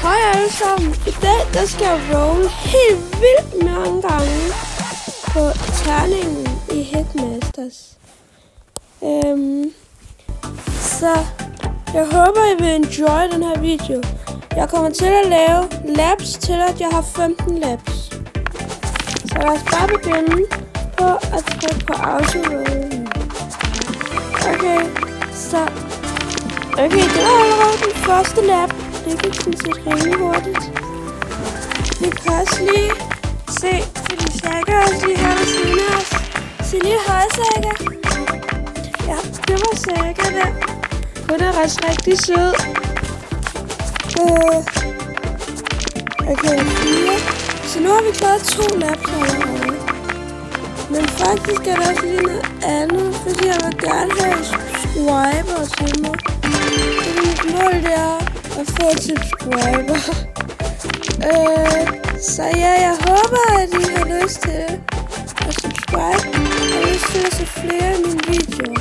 Hej alle sammen. I dag der skal jeg rolle helt vildt mange gange på terningen i Headmasters. Så jeg håber I vil enjoy den her video. Jeg kommer til at lave laps til at jeg har 15 laps. Så lad os bare begynde på at trykke på auto-rollen. Okay, det var allerede den første lap. Det gik sådan set rimelig hurtigt. Vi kan også lige se, fordi Saga også lige her ved siden af os. Se lige hej, Saga. Ja, det var Saga der. Hun er rigtig sød. Okay, 4. Så nu har vi klaret 2 laps allerede. Men faktisk er der også lige noget andet, fordi jeg vil gerne have subscriber til mig. Så mit mål det er at få et subscriber. Så ja, jeg håber, at I har lyst til at subscribe og lyst til at se flere af mine videoer.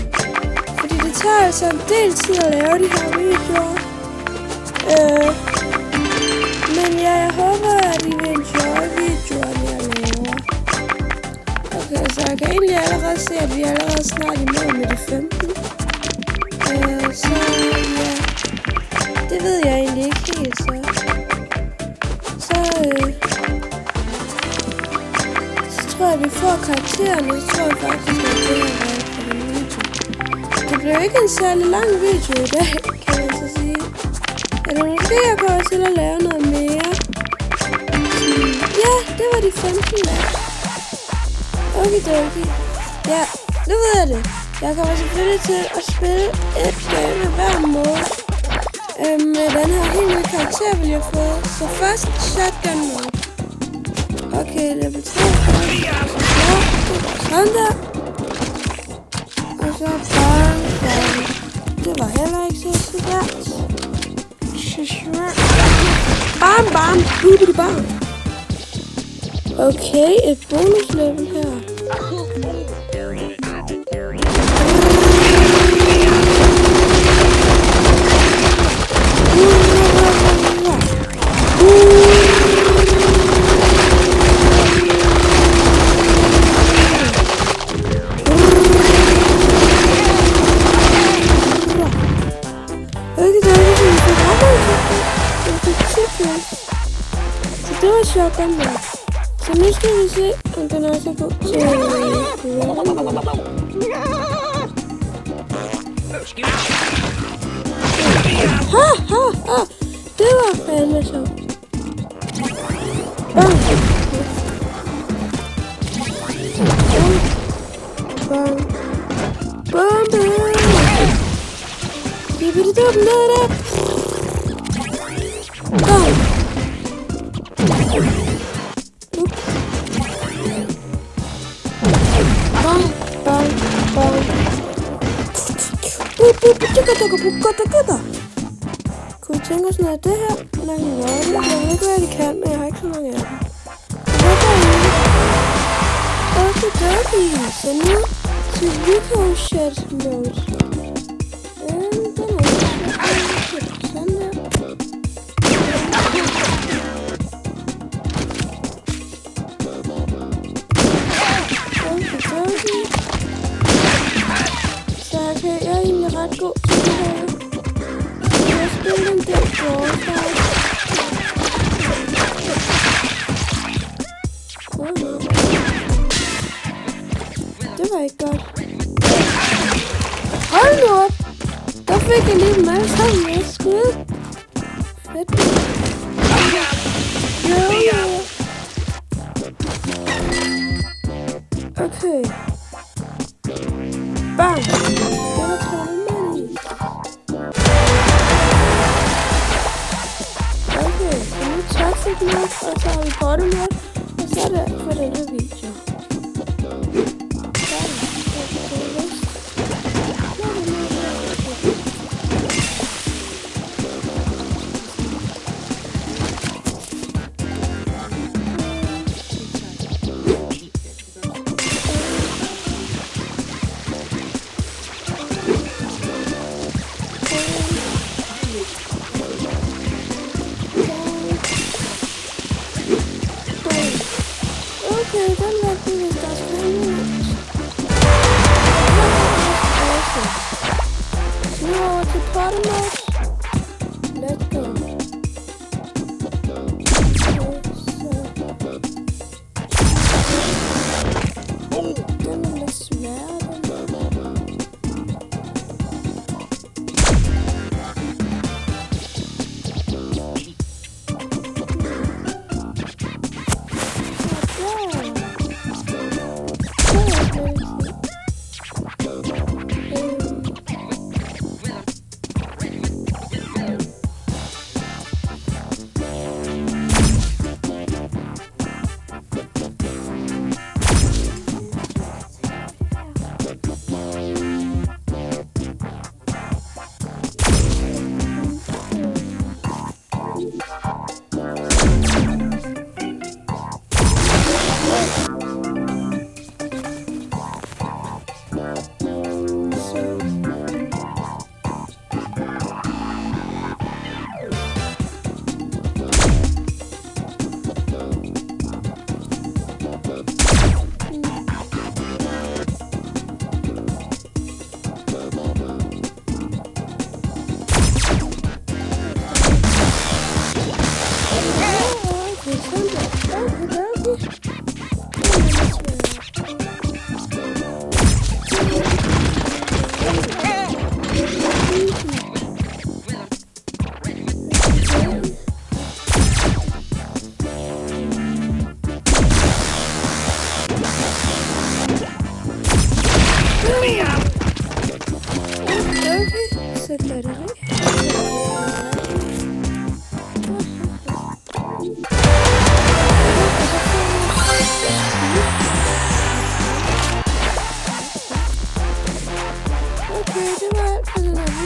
Fordi det tager altså en del tid at lave de her videoer. Men ja, jeg håber, at I vil enjoy videoerne, jeg laver. Okay, så jeg kan egentlig allerede se, at vi er allerede snart i mål med de 15. Så ja, det ved jeg egentlig ikke helt, så tror jeg, at vi får karaktererne, så tror jeg faktisk, at det er været for den video. Det blev ikke en særlig lang video i dag, kan man så sige. Eller måske jeg kommer til at lave noget mere. Ja, det var de 15 laps. Okay. Ja, nu ved jeg det. Jeg kommer selvfølgelig til at spille et game med hver måde. Med den her helt nye karakter, vil jeg få. Så først shotgun mode. Okay, level 3. Sådan der. Og så bang. Det var heller ikke så svært. Bam. Bam. Okay, et bonuslevel her. Det var shotgun der. Så nu skal vi se, om den også er god til det var fandme sjovt. Bang. Kunne I tænke os noget af det her? Jeg ved ikke, hvad de kan, men jeg har ikke så mange af dem. Okay. Så nu til Ricochet mode. Den er sådan der. Så okay, jeg er egentlig ret god til det her. Jeg spiller en del Brawl. Det var ikke godt. Hold nu op! Der fik jeg lige dem alle sammen med et skud. Fedt. Jo. Okay. Bang! Det var travlt. Okay, så nu toxic mode, og så har vi bottom mode, og så er det for den her video.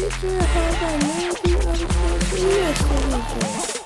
video. Jeg håber, at I nød den, og vi ses i næste video.